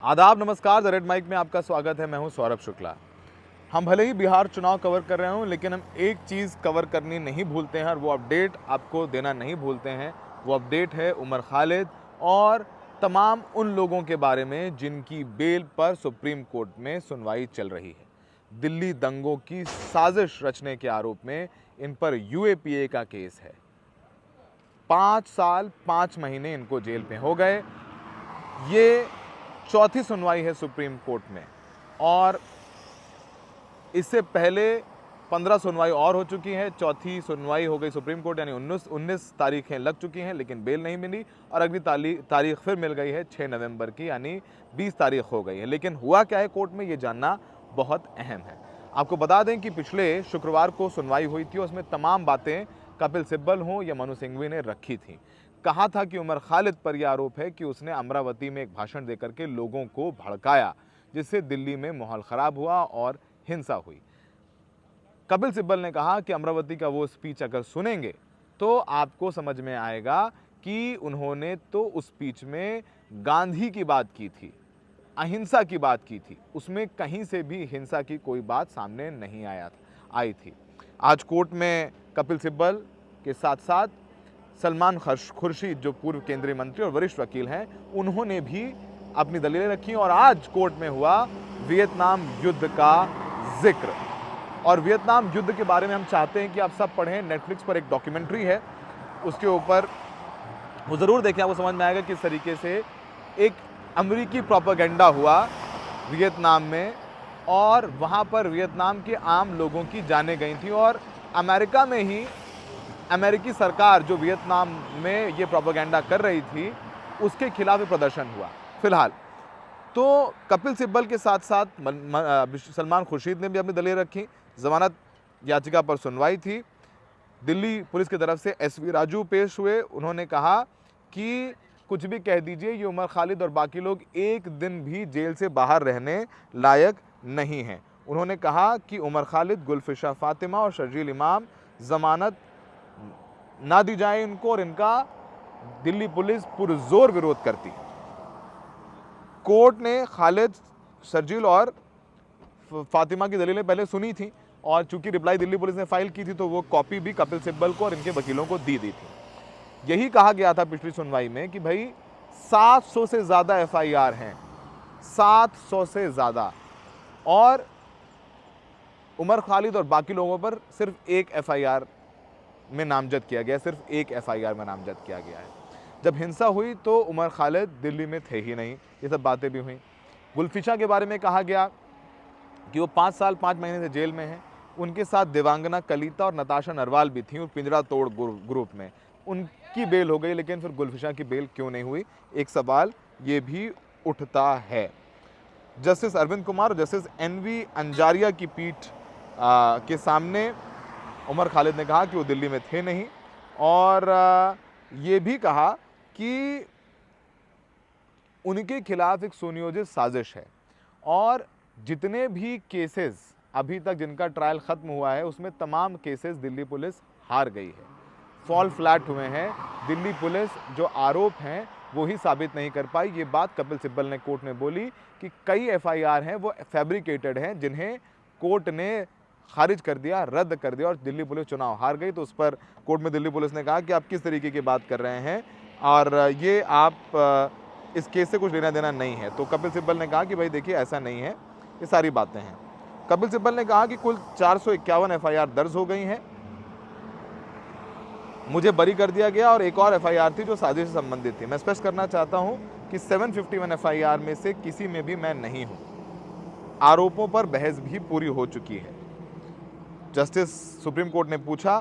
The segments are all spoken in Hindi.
आदाब, नमस्कार। द रेड माइक में आपका स्वागत है। मैं हूं सौरभ शुक्ला। हम भले ही बिहार चुनाव कवर कर रहे हों, लेकिन हम एक चीज़ कवर करनी नहीं भूलते हैं और वो अपडेट आपको देना नहीं भूलते हैं। वो अपडेट है उमर खालिद और तमाम उन लोगों के बारे में जिनकी बेल पर सुप्रीम कोर्ट में सुनवाई चल रही है। दिल्ली दंगों की साजिश रचने के आरोप में इन पर यूएपीए का केस है। 5 साल 5 महीने इनको जेल में हो गए। ये चौथी सुनवाई है सुप्रीम कोर्ट में और इससे पहले 15 सुनवाई और हो चुकी है। चौथी सुनवाई हो गई सुप्रीम कोर्ट, यानी 19 तारीखें लग चुकी हैं, लेकिन बेल नहीं मिली और अगली तारीख फिर मिल गई है 6 नवंबर की, यानी 20 तारीख हो गई है। लेकिन हुआ क्या है कोर्ट में, ये जानना बहुत अहम है। आपको बता दें कि पिछले शुक्रवार को सुनवाई हुई थी और उसमें तमाम बातें कपिल सिब्बल हों या मनु सिंघवी ने रखी थी। कहा था कि उमर खालिद पर यह आरोप है कि उसने अमरावती में एक भाषण देकर के लोगों को भड़काया, जिससे दिल्ली में माहौल खराब हुआ और हिंसा हुई। कपिल सिब्बल ने कहा कि अमरावती का वो स्पीच अगर सुनेंगे तो आपको समझ में आएगा कि उन्होंने तो उस स्पीच में गांधी की बात की थी, अहिंसा की बात की थी, उसमें कहीं से भी हिंसा की कोई बात सामने नहीं आई थी। आज कोर्ट में कपिल सिब्बल के साथ साथ सलमान खुर्शीद, जो पूर्व केंद्रीय मंत्री और वरिष्ठ वकील हैं, उन्होंने भी अपनी दलीलें रखी और आज कोर्ट में हुआ वियतनाम युद्ध का जिक्र। और वियतनाम युद्ध के बारे में हम चाहते हैं कि आप सब पढ़ें। नेटफ्लिक्स पर एक डॉक्यूमेंट्री है, उसके ऊपर वो ज़रूर देखें, आपको समझ में आएगा किस तरीके से एक अमेरिकी प्रोपेगेंडा हुआ वियतनाम में और वहाँ पर वियतनाम के आम लोगों की जानें गई थी और अमेरिका में ही अमेरिकी सरकार जो वियतनाम में ये प्रोपेगेंडा कर रही थी, उसके खिलाफ प्रदर्शन हुआ। फिलहाल तो कपिल सिब्बल के साथ साथ सलमान खुर्शीद ने भी अपनी दलीलें रखी। जमानत याचिका पर सुनवाई थी। दिल्ली पुलिस की तरफ से एसवी राजू पेश हुए। उन्होंने कहा कि कुछ भी कह दीजिए, ये उमर खालिद और बाकी लोग एक दिन भी जेल से बाहर रहने लायक नहीं हैं। उन्होंने कहा कि उमर खालिद, गुलफिशा फातिमा और शर्जील इमाम जमानत ना दी जाए इनको, और इनका दिल्ली पुलिस पुरजोर विरोध करती है। कोर्ट ने खालिद, शर्जील और फातिमा की दलीलें पहले सुनी थी और चूंकि रिप्लाई दिल्ली पुलिस ने फाइल की थी तो वो कॉपी भी कपिल सिब्बल को और इनके वकीलों को दी थी। यही कहा गया था पिछली सुनवाई में कि भाई 700 से ज़्यादा एफआईआर हैं, 700 से ज़्यादा, और उमर खालिद और बाकी लोगों पर सिर्फ एक एफआईआर में नामजद किया गया, सिर्फ एक एफआईआर में नामजद किया गया है। जब हिंसा हुई तो उमर खालिद दिल्ली में थे ही नहीं, ये सब बातें भी हुई। गुलफिशा के बारे में कहा गया कि वो 5 साल 5 महीने से जेल में हैं। उनके साथ देवांगना कलिता और नताशा नरवाल भी थी, और पिंजरा तोड़ ग्रुप में उनकी बेल हो गई, लेकिन फिर गुलफिशा की बेल क्यों नहीं हुई, एक सवाल ये भी उठता है। जस्टिस अरविंद कुमार और जस्टिस एनवी अंजारिया की पीठ के सामने उमर खालिद ने कहा कि वो दिल्ली में थे नहीं, और ये भी कहा कि उनके खिलाफ एक सुनियोजित साजिश है और जितने भी केसेस अभी तक जिनका ट्रायल ख़त्म हुआ है उसमें तमाम केसेस दिल्ली पुलिस हार गई है, फॉल फ्लैट हुए हैं। दिल्ली पुलिस जो आरोप हैं वो ही साबित नहीं कर पाई। ये बात कपिल सिब्बल ने कोर्ट में बोली कि कई एफआईआर हैं वो फैब्रिकेटेड हैं, जिन्हें कोर्ट ने खारिज कर दिया, रद्द कर दिया, और दिल्ली पुलिस चुनाव हार गई। तो उस पर कोर्ट में दिल्ली पुलिस ने कहा कि आप किस तरीके की बात कर रहे हैं और ये आप इस केस से कुछ लेना देना नहीं है। तो कपिल सिब्बल ने कहा कि भाई देखिए ऐसा नहीं है, ये सारी बातें हैं। कपिल सिब्बल ने कहा कि कुल 451 एफआईआर दर्ज हो गई हैं, मुझे बरी कर दिया गया और एक और एफआईआर थी जो साजिश से संबंधित थी। मैं स्पष्ट करना चाहता हूं कि 751 एफआईआर में से किसी में भी मैं नहीं हूं। आरोपों पर बहस भी पूरी हो चुकी है। जस्टिस सुप्रीम कोर्ट ने पूछा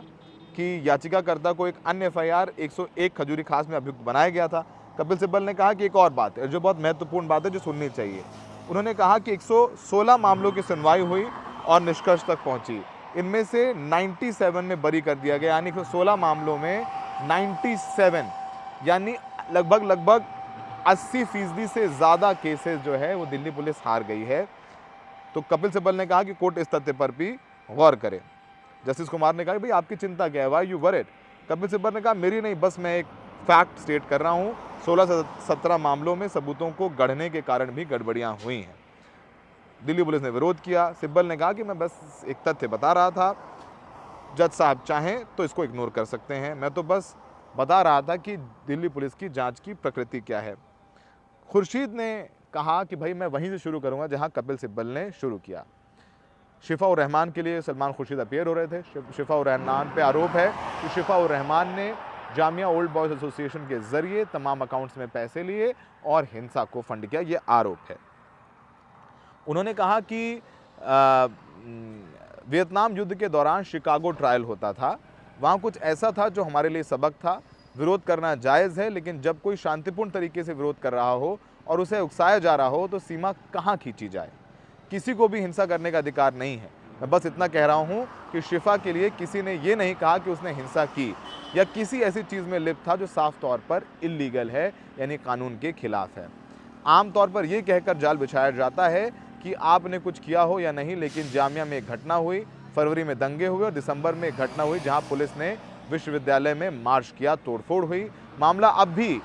कि याचिकाकर्ता को एक अन्य एफआईआर 101 खजूरी खास में अभियुक्त बनाया गया था। कपिल सिब्बल ने कहा कि एक और बात है जो बहुत महत्वपूर्ण बात है जो सुननी चाहिए। उन्होंने कहा कि 116 मामलों की सुनवाई हुई और निष्कर्ष तक पहुंची। इनमें से 97 में बरी कर दिया गया, यानी 116 मामलों में 97, यानी लगभग 80% से ज़्यादा केसेस जो है वो दिल्ली पुलिस हार गई है। तो कपिल सिब्बल ने कहा कि कोर्ट इस तथ्य पर भी गौर करे। जस्टिस कुमार ने कहा कि भाई आपकी चिंता क्या है, why you worried? Kapil Sibal ने कहा मेरी नहीं, बस मैं एक फैक्ट स्टेट कर रहा हूँ। 16 से 17 मामलों में सबूतों को गढ़ने के कारण भी गड़बड़ियाँ हुई हैं। दिल्ली पुलिस ने विरोध किया। सिब्बल ने कहा कि मैं बस एक तथ्य बता रहा था, जज साहब चाहें तो इसको इग्नोर कर सकते हैं, मैं तो बस बता रहा था कि दिल्ली पुलिस की जांच की प्रकृति क्या है। खुर्शीद ने कहा कि भाई मैं वहीं से शुरू करूंगा जहां कपिल सिब्बल ने शुरू किया। शिफा उर रहमान के लिए सलमान खुर्शीद अपीयर हो रहे थे। शिफा उर रहमान पे आरोप है कि शिफा उर रहमान ने जामिया ओल्ड बॉयज़ एसोसिएशन के ज़रिए तमाम अकाउंट्स में पैसे लिए और हिंसा को फंड किया, ये आरोप है। उन्होंने कहा कि वियतनाम युद्ध के दौरान शिकागो ट्रायल होता था, वहाँ कुछ ऐसा था जो हमारे लिए सबक था। विरोध करना जायज़ है, लेकिन जब कोई शांतिपूर्ण तरीके से विरोध कर रहा हो और उसे उकसाया जा रहा हो तो सीमा कहाँ खींची जाए। किसी को भी हिंसा करने का अधिकार नहीं है। मैं बस इतना कह रहा हूँ कि शिफा के लिए किसी ने ये नहीं कहा कि उसने हिंसा की या किसी ऐसी चीज़ में लिप्त था जो साफ तौर पर इल्लीगल है, यानी कानून के खिलाफ है। आमतौर पर यह कहकर जाल बिछाया जाता है कि आपने कुछ किया हो या नहीं, लेकिन जामिया में एक घटना हुई, फरवरी में दंगे हुए और दिसंबर में एक घटना हुई जहां पुलिस ने विश्वविद्यालय में मार्च किया, तोड़फोड़ हुई। मामला अब भी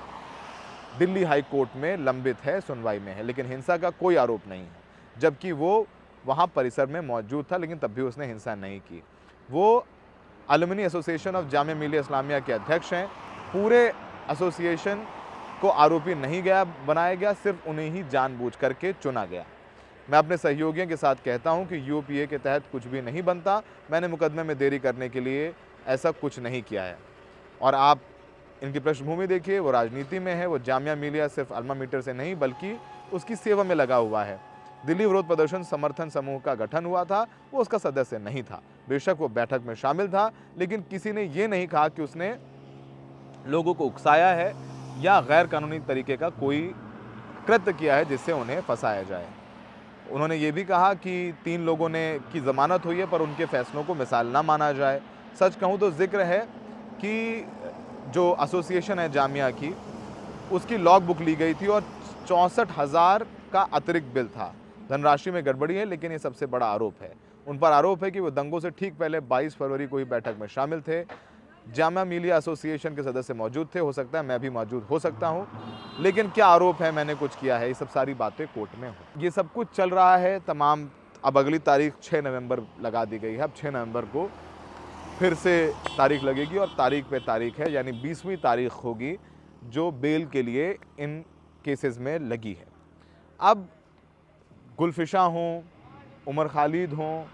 दिल्ली हाई कोर्ट में लंबित है, सुनवाई में है, लेकिन हिंसा का कोई आरोप नहीं है, जबकि वो वहां परिसर में मौजूद था, लेकिन तब भी उसने हिंसा नहीं की। वो अलुमिनी एसोसिएशन ऑफ जामिया मिलिया इस्लामिया के अध्यक्ष हैं। पूरे एसोसिएशन को आरोपी नहीं बनाया गया, सिर्फ उन्हें ही जानबूझ करके चुना गया। मैं अपने सहयोगियों के साथ कहता हूं कि यूपीए के तहत कुछ भी नहीं बनता। मैंने मुकदमे में देरी करने के लिए ऐसा कुछ नहीं किया है। और आप इनकी पृष्ठभूमि देखिए, वो राजनीति में है। वो जामिया मिलिया सिर्फ अल्मा मीटर से नहीं बल्कि उसकी सेवा में लगा हुआ है। दिल्ली विरोध प्रदर्शन समर्थन समूह का गठन हुआ था, वो उसका सदस्य नहीं था। बेशक वो बैठक में शामिल था, लेकिन किसी ने ये नहीं कहा कि उसने लोगों को उकसाया है या गैर कानूनी तरीके का कोई कृत्य किया है जिससे उन्हें फंसाया जाए। उन्होंने ये भी कहा कि 3 लोगों की ज़मानत हुई है, पर उनके फैसलों को मिसाल ना माना जाए। सच कहूँ तो जिक्र है कि जो एसोसिएशन है जामिया की, उसकी लॉग बुक ली गई थी और 64,000 का अतिरिक्त बिल था। धनराशि में गड़बड़ी है, लेकिन ये सबसे बड़ा आरोप है। उन पर आरोप है कि वो दंगों से ठीक पहले 22 फरवरी को ही बैठक में शामिल थे। जामिया मिलिया एसोसिएशन के सदस्य मौजूद थे, हो सकता है मैं भी मौजूद हो सकता हूँ, लेकिन क्या आरोप है मैंने कुछ किया है, ये सब सारी बातें कोर्ट में हो। ये सब कुछ चल रहा है तमाम। अब अगली तारीख 6 नवंबर लगा दी गई है। अब 6 नवंबर को फिर से तारीख लगेगी और तारीख पे तारीख है, यानी 20वीं तारीख होगी जो बेल के लिए इन केसेस में लगी है। अब गुलफिशा हों, उमर खालिद हों,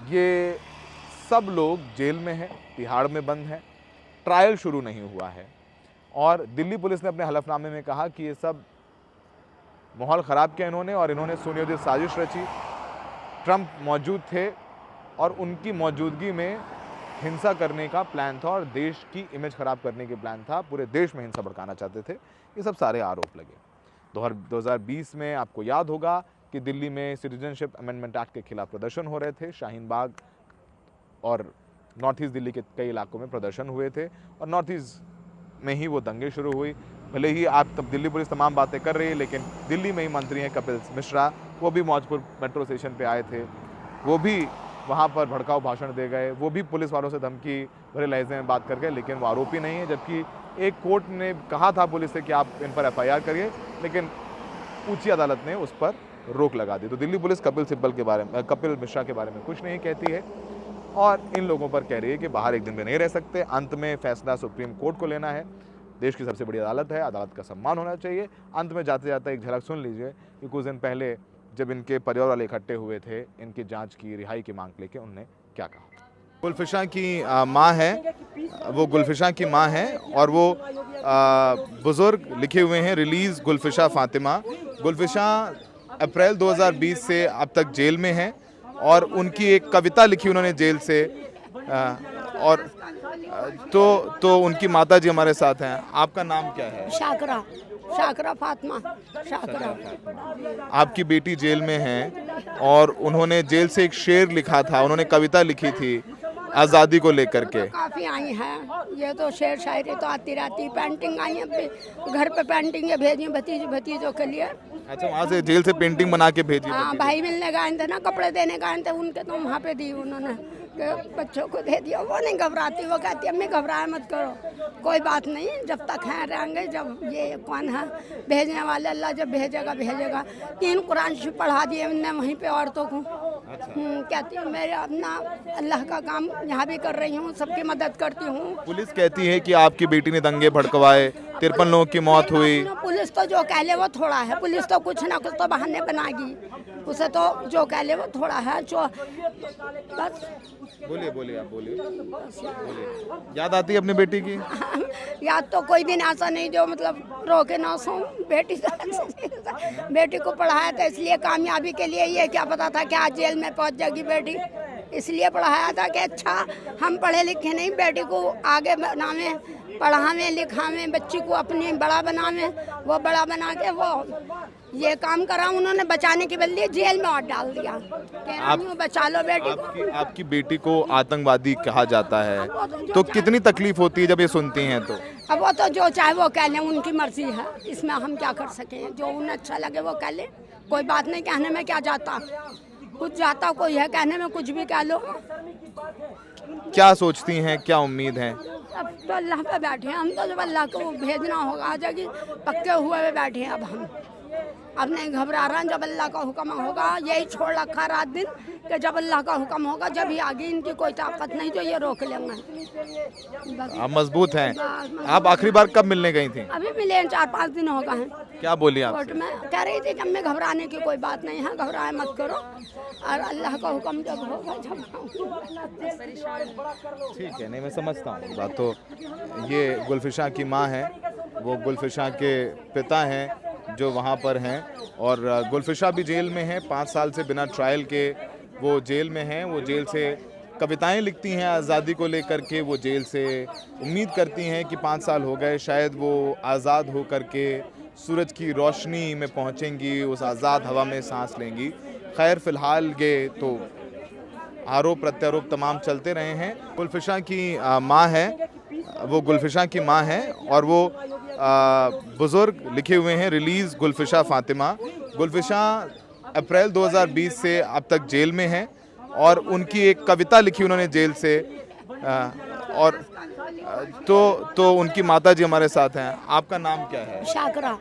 ये सब लोग जेल में हैं, तिहाड़ में बंद हैं, ट्रायल शुरू नहीं हुआ है। और दिल्ली पुलिस ने अपने हलफनामे में कहा कि ये सब माहौल ख़राब किया इन्होंने और इन्होंने सुनियोजित साजिश रची। ट्रंप मौजूद थे और उनकी मौजूदगी में हिंसा करने का प्लान था और देश की इमेज ख़राब करने का प्लान था। पूरे देश में हिंसा भड़काना चाहते थे। ये सब सारे आरोप लगे। 2020 में आपको याद होगा कि दिल्ली में सिटीजनशिप अमेंडमेंट एक्ट के खिलाफ प्रदर्शन हो रहे थे। शाहीन बाग और नॉर्थ ईस्ट दिल्ली के कई इलाकों में प्रदर्शन हुए थे और नॉर्थ ईस्ट में ही वो दंगे शुरू हुई। भले ही आप तब दिल्ली पुलिस तमाम बातें कर रही है, लेकिन दिल्ली में ही मंत्री हैं कपिल मिश्रा, वो भी मौजपुर मेट्रो स्टेशन पे आए थे, वो भी वहाँ पर भड़काऊ भाषण दे गए, वो भी पुलिस वालों से धमकी भरे लहजे में बात कर गए, लेकिन वो आरोपी नहीं है। जबकि एक कोर्ट ने कहा था पुलिस से कि आप इन पर FIR करिए, लेकिन ऊंची अदालत ने उस पर रोक लगा दी। तो दिल्ली पुलिस कपिल मिश्रा के बारे में कुछ नहीं कहती है और इन लोगों पर कह रही है कि बाहर एक दिन भी नहीं रह सकते। अंत में फैसला सुप्रीम कोर्ट को लेना है। देश की सबसे बड़ी अदालत है, अदालत का सम्मान होना चाहिए। अंत में जाते जाते एक झलक सुन लीजिए कि कुछ दिन पहले जब इनके परिवार वाले इकट्ठे हुए थे इनकी जांच की, रिहाई की मांग लेके, उनने क्या कहा। गुलफिशा की माँ है, वो गुलफिशा की माँ है और वो बुजुर्ग लिखे हुए हैं रिलीज़ गुलफिशा फातिमा। गुलफिशा अप्रैल 2020 से अब तक जेल में है और उनकी एक कविता लिखी उन्होंने जेल से। और तो उनकी माता जी हमारे साथ हैं। आपका नाम क्या है? शाकरा फातिमा शाकरा। आपकी बेटी जेल में है और उन्होंने जेल से एक शेर लिखा था, उन्होंने कविता लिखी थी आज़ादी को लेकर के। काफ़ी आई हैं, ये तो शेर शायरी तो आती रहती। पेंटिंग आई है, घर पे पेंटिंग भेजी भतीजों के लिए। अच्छा, वहाँ से जेल से पेंटिंग बना के भेजी? हाँ, भाई मिलने गए थे ना, कपड़े देने गए थे उनके, तो वहाँ पे दी उन्होंने कि बच्चों को दे दिया। वो नहीं घबराती, वो कहती अम्मी घबराए मत करो, कोई बात नहीं, जब तक हैं रहेंगे। जब ये कौन है भेजने वाले, अल्लाह जब भेजेगा भेजेगा। 3 कुरान शरीफ पढ़ा दिए हमने वहीं पे औरतों को। कहती हूँ मेरे अपना अल्लाह का काम यहाँ भी कर रही हूँ, सबकी मदद करती हूँ। पुलिस कहती है कि आपकी बेटी ने दंगे भड़कवाए, 53 लोगों की मौत हुई। पुलिस तो जो कह ले वो थोड़ा है, पुलिस तो कुछ ना कुछ तो बहाने बनाएगी, उसे तो जो कह ले वो थोड़ा है। जो बस बोलिए बोलिए, आप बोलिए बोलिए। याद आती है अपनी बेटी की? याद तो कोई दिन ऐसा नहीं जो मतलब रो के ना सो। बेटी को पढ़ाया था इसलिए, कामयाबी के लिए। ये क्या पता था कि आज जेल में पहुंच जाएगी बेटी, इसलिए पढ़ाया था कि अच्छा हम पढ़े लिखे नहीं, बेटी को आगे बनावे, पढ़ावे लिखावे, बच्ची को अपनी बड़ा बनावे। वो बड़ा बना के वो ये काम करा उन्होंने, बचाने के बदले जेल में और डाल दिया। आप बचा लो बेटी को। आपकी बेटी को आतंकवादी कहा जाता है, तो कितनी तकलीफ होती है जब ये सुनती हैं? तो अब वो तो जो चाहे वो कह लें, उनकी मर्जी है, इसमें हम क्या कर सकें। जो उन्हें अच्छा लगे वो कह लें, कोई बात नहीं, कहने में क्या जाता, कुछ जाता कोई है, कहने में कुछ भी कह लो। क्या सोचती हैं, क्या उम्मीद है? अब तो अल्लाह पे बैठे हैं हम, तो जब अल्लाह को भेजना होगा आ जाएगी, पक्के हुए में बैठे हैं। अब नहीं घबरा रहा, जब अल्लाह का हुक्म होगा। यही छोड़ रखा रात दिन कि जब अल्लाह का हुक्म होगा, जब ही आगे इनकी कोई ताकत नहीं जो ये रोक लेंगे। आप मजबूत हैं। आप आखिरी बार कब मिलने गई थी? अभी मिले 4-5 दिन हो गए हैं। क्या बोली आप? कोर्ट में कह रही थी कि हमें घबराने की कोई बात नहीं है, घबराए मत करो, और अल्लाह का हुक्म जब होगा जब। ठीक है, नहीं मैं समझता हूँ बात। तो ये गुलफिशा की माँ है, वो गुलफिशा के पिता हैं जो वहाँ पर हैं, और गुलफिशा भी जेल में है। 5 साल से बिना ट्रायल के वो जेल में हैं। वो जेल से कविताएं लिखती हैं आज़ादी को लेकर के। वो जेल से उम्मीद करती हैं कि 5 साल हो गए, शायद वो आज़ाद हो कर के सूरज की रोशनी में पहुँचेंगी, उस आज़ाद हवा में सांस लेंगी। खैर फ़िलहाल ये तो आरोप प्रत्यारोप तमाम चलते रहे हैं। गुलफिशा की माँ है, वो गुलफिशा की माँ है, और वो बुज़ुर्ग लिखे हुए हैं रिलीज़ गुलफिशा फ़ातिमा। गुलफिशा अप्रैल 2020 से अब तक जेल में है, और उनकी एक कविता लिखी उन्होंने जेल से। और तो उनकी माता जी हमारे साथ हैं। आपका नाम क्या है? शाकरा,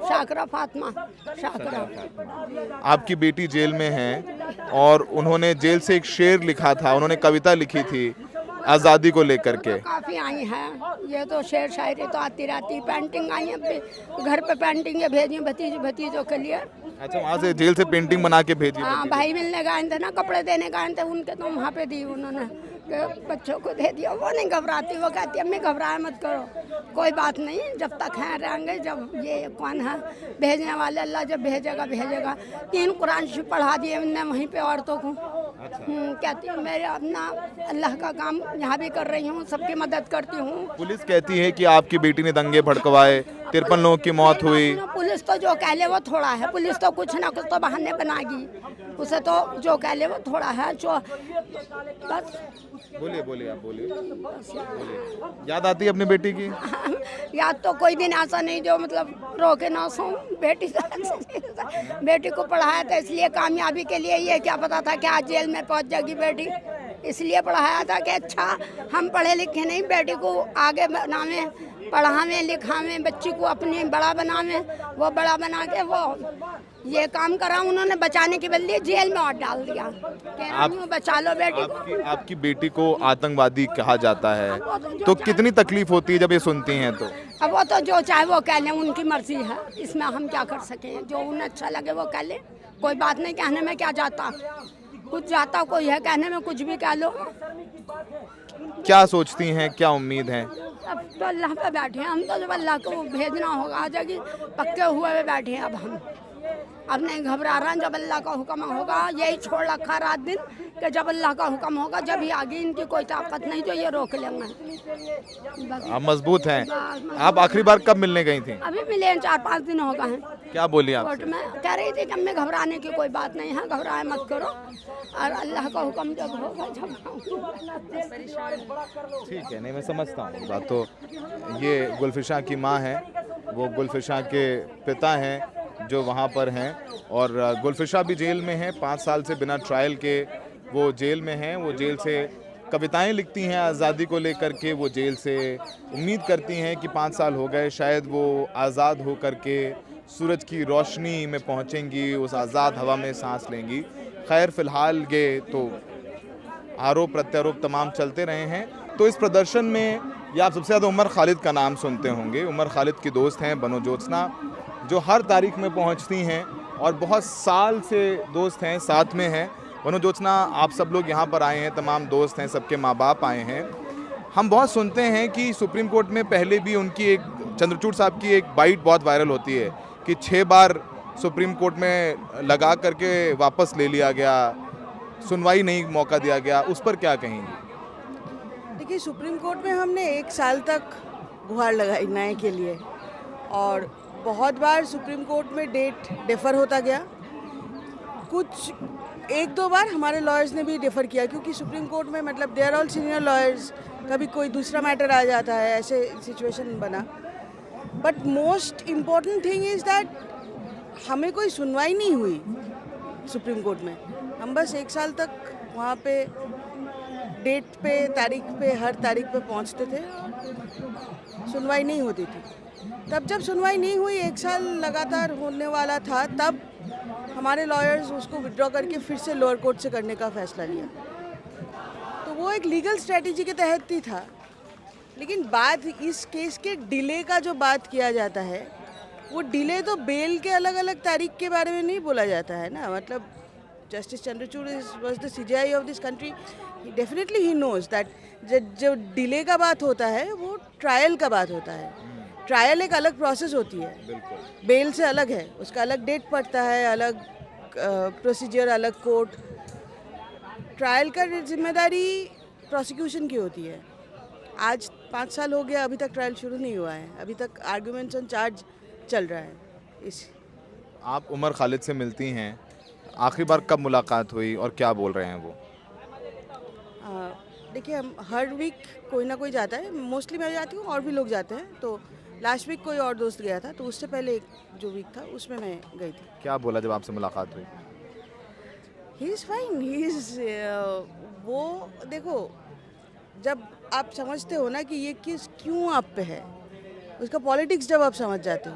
शाकरा फातिमा, शाकरा। आपकी बेटी जेल में है, और उन्होंने जेल से एक शेर लिखा था, उन्होंने कविता लिखी थी आज़ादी को लेकर के। काफ़ी आई हैं, ये तो शेर शायरी तो आती रहती, पेंटिंग आई है, घर पे पेंटिंग ये भेजी भतीजों के लिए। अच्छा, वहाँ से जेल से पेंटिंग बना के भेजी? हाँ, भाई मिलने गए थे ना, कपड़े देने गए थे उनके, तो वहाँ पे दी उन्होंने, कि बच्चों को दे दिया। वो नहीं घबराती, वो कहती अम्मी घबराए मत करो, कोई बात नहीं, जब तक हैं रहेंगे। जब ये कौन है भेजने वाले, अल्लाह जब भेजेगा भेजेगा। 3 कुरान शरीफ पढ़ा दिए हमने वहीं पे औरतों को। कहती हूँ मेरे अपना अल्लाह का काम यहाँ भी कर रही हूँ, सबकी मदद करती हूँ। पुलिस कहती है कि आपकी बेटी ने दंगे भड़कवाए, 53 लोगों की मौत हुई। पुलिस तो जो कह ले वो थोड़ा है, पुलिस तो कुछ ना कुछ तो बहाने बनाएगी, उसे तो जो कह ले वो थोड़ा है। जो बस बोलिए बोलिए, आप बोलिए बोलिए। याद आती है अपनी बेटी की? याद तो कोई दिन ऐसा नहीं जो मतलब रो के ना सो। बेटी को पढ़ाया था इसलिए, कामयाबी के लिए। ये क्या पता था कि आज जेल में पहुंच जाएगी बेटी, इसलिए पढ़ाया था कि अच्छा हम पढ़े लिखे नहीं, बेटी को आगे बनावे, पढ़ावे लिखावे, बच्ची को अपनी बड़ा बनावे। वो बड़ा बना के वो ये काम करा उन्होंने, बचाने के बदले जेल में और डाल दिया। बचा लो बेटी को। आपकी बेटी को आतंकवादी कहा जाता है, तो कितनी तकलीफ होती है जब ये सुनती हैं? तो अब वो तो जो चाहे वो कह लें, उनकी मर्जी है, इसमें हम क्या कर सकें। जो उन्हें अच्छा लगे वो कह लें, कोई बात नहीं, कहने में क्या जाता, कुछ जाता कोई है, कहने में कुछ भी कह लो। क्या सोचती हैं, क्या उम्मीद है? अब तो अल्लाह पे बैठे हैं हम, तो जब अल्लाह को भेजना होगा आ जाएगी, पक्के हुए में बैठे हैं। अब नहीं घबरा रहा, जब अल्लाह का हुक्म होगा। यही छोड़ रखा रात दिन कि जब अल्लाह का हुक्म होगा, जब ही आगे इनकी कोई ताकत नहीं जो ये रोक लेंगे। आप मजबूत हैं। आप आखिरी बार कब मिलने गई थी? अभी मिले 4-5 दिन हो गए हैं। क्या बोली आप? कोर्ट में कह रही थी कि हमें घबराने की कोई बात नहीं है, घबराए मत करो, और अल्लाह का हुक्म जब होगा जब। ठीक है, नहीं मैं समझता हूँ बात। तो ये गुलफिशा की माँ है, वो गुलफिशा के पिता हैं जो वहाँ पर हैं, और गुलफिशा भी जेल में है। 5 साल से बिना ट्रायल के वो जेल में हैं। वो जेल से कविताएं लिखती हैं आज़ादी को लेकर के। वो जेल से उम्मीद करती हैं कि 5 साल हो गए, शायद वो आज़ाद हो कर के सूरज की रोशनी में पहुंचेंगी, उस आज़ाद हवा में सांस लेंगी। खैर फ़िलहाल ये तो आरोप प्रत्यारोप तमाम चलते रहे हैं। तो इस प्रदर्शन में ये आप सबसे ज़्यादा उमर खालिद का नाम सुनते होंगे। उमर खालिद की दोस्त हैं बनो ज्योत्सना, जो हर तारीख में पहुंचती हैं और बहुत साल से दोस्त हैं, साथ में हैं। बनो ज्योत्सना, आप सब लोग यहाँ पर आए हैं, तमाम दोस्त हैं, सबके माँ बाप आए हैं। हम बहुत सुनते हैं कि सुप्रीम कोर्ट में पहले भी उनकी एक, चंद्रचूड़ साहब की एक बाइट बहुत वायरल होती है कि 6 बार सुप्रीम कोर्ट में लगा करके वापस ले लिया गया, सुनवाई नहीं मौका दिया गया। उस पर क्या कहेंगे? देखिए, सुप्रीम कोर्ट में हमने 1 साल तक गुहार लगाई न्याय के लिए और बहुत बार सुप्रीम कोर्ट में डेट डिफ़र होता गया। कुछ 1-2 बार हमारे लॉयर्स ने भी डिफ़र किया, क्योंकि सुप्रीम कोर्ट में मतलब they are all senior lawyers, कभी कोई दूसरा मैटर आ जाता है, ऐसे सिचुएशन बना। But most important thing is that हमें कोई सुनवाई नहीं हुई सुप्रीम कोर्ट में। हम बस 1 साल तक वहाँ पे डेट पे, तारीख पे, हर तारीख पे पहुँचते थे, सुनवाई नहीं होती थी। तब जब सुनवाई नहीं हुई, 1 साल लगातार होने वाला था, तब हमारे लॉयर्स उसको विड्रॉ करके फिर से लोअर कोर्ट से करने का फैसला लिया। तो वो एक लीगल स्ट्रेटजी के तहत ही था। लेकिन बात इस केस के डिले का जो बात किया जाता है, वो डिले तो बेल के अलग अलग तारीख के बारे में नहीं बोला जाता है ना। मतलब justice Chandrachud was the CJI of this country, definitely he knows that जो डिले का बात होता है वो ट्रायल का बात होता है। ट्रायल एक अलग प्रोसेस होती है, बेल से अलग है, उसका अलग डेट पड़ता है, अलग प्रोसीजर, अलग कोर्ट। ट्रायल का जिम्मेदारी प्रोसिक्यूशन की होती है। आज 5 साल हो गया, अभी तक ट्रायल शुरू नहीं हुआ है, अभी तक आर्गुमेंट्स ऑन चार्ज चल रहा है। इस आप उमर खालिद से मिलती हैं, आखिरी बार कब मुलाकात हुई और क्या बोल रहे हैं वो? देखिए, हम हर वीक कोई ना कोई जाता है, मोस्टली मैं जाती हूँ और भी लोग जाते हैं। तो लास्ट वीक कोई और दोस्त गया था, तो उससे पहले एक जो वीक था उसमें मैं गई थी। क्या बोला जब आपसे मुलाकात हुई? He is fine, he is वो देखो, जब आप समझते हो ना कि ये केस क्यों आप पे है, उसका पॉलिटिक्स जब आप समझ जाते हो,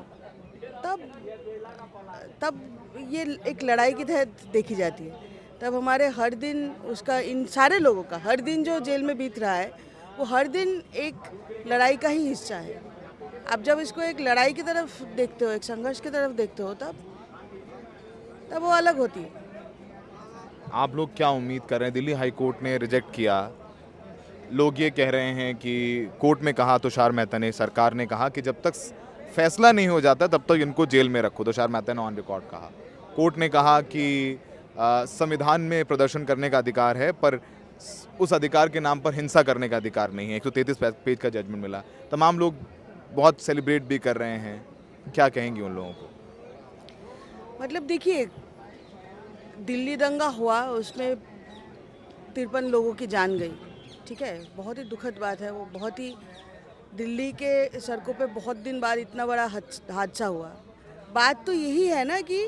तब ये एक लड़ाई के तहत देखी जाती है। तब हमारे हर दिन उसका, इन सारे लोगों का हर दिन जो जेल में बीत रहा है, वो हर दिन एक लड़ाई का ही हिस्सा है। आप जब इसको एक लड़ाई की तरफ देखते हो, एक संघर्ष की तरफ देखते हो, तब वो अलग होती है। आप लोग क्या उम्मीद कर रहे हैं? दिल्ली हाई कोर्ट ने रिजेक्ट किया, लोग ये कह रहे हैं कि कोर्ट में कहा, तुषार मेहता ने, सरकार ने कहा कि जब तक फैसला नहीं हो जाता तब तक इनको जेल में रखो। तुषार मेहता ने ऑन रिकॉर्ड कहा। कोर्ट ने कहा कि संविधान में प्रदर्शन करने का अधिकार है, पर उस अधिकार के नाम पर हिंसा करने का अधिकार नहीं है। 133 पेज का जजमेंट मिला। तमाम लोग बहुत सेलिब्रेट भी कर रहे हैं। क्या कहेंगी उन लोगों को? मतलब देखिए, दिल्ली दंगा हुआ, उसमें 53 लोगों की जान गई, ठीक है, बहुत ही दुखद बात है वो। बहुत ही, दिल्ली के सड़कों पे बहुत दिन बाद इतना बड़ा हादसा हुआ। बात तो यही है ना कि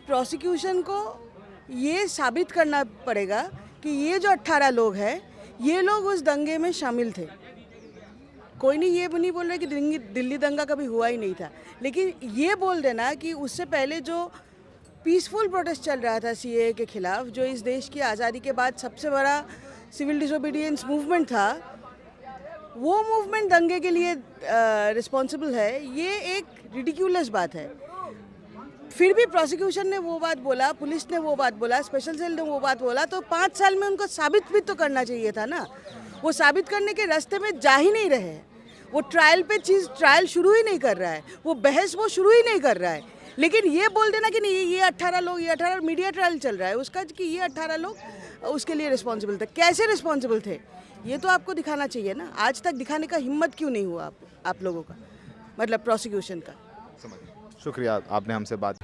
प्रोसिक्यूशन को ये साबित करना पड़ेगा कि ये जो 18 लोग हैं, ये लोग उस दंगे में शामिल थे। कोई नहीं ये नहीं बोल रहा कि दिल्ली दंगा कभी हुआ ही नहीं था, लेकिन ये बोल देना कि उससे पहले जो पीसफुल प्रोटेस्ट चल रहा था CAA के खिलाफ, जो इस देश की आज़ादी के बाद सबसे बड़ा सिविल डिसोबीडियंस मूवमेंट था, वो मूवमेंट दंगे के लिए रिस्पॉन्सिबल है, ये एक रिडिक्यूलस बात है। फिर भी प्रोसिक्यूशन ने वो बात बोला, पुलिस ने वो बात बोला, स्पेशल सेल ने वो बात बोला, तो 5 साल में उनको साबित भी तो करना चाहिए था ना। वो साबित करने के रास्ते में जा ही नहीं रहे। वो ट्रायल पे ट्रायल शुरू ही नहीं कर रहा है, वो बहस वो शुरू ही नहीं कर रहा है। लेकिन ये बोल देना कि नहीं, ये 18 लोग, ये 18 मीडिया ट्रायल चल रहा है उसका, कि ये 18 लोग उसके लिए रिस्पॉन्सिबल थे। कैसे रिस्पॉन्सिबल थे, ये तो आपको दिखाना चाहिए ना। आज तक दिखाने का हिम्मत क्यों नहीं हुआ आप लोगों का, मतलब प्रोसिक्यूशन का? शुक्रिया, आपने हमसे बात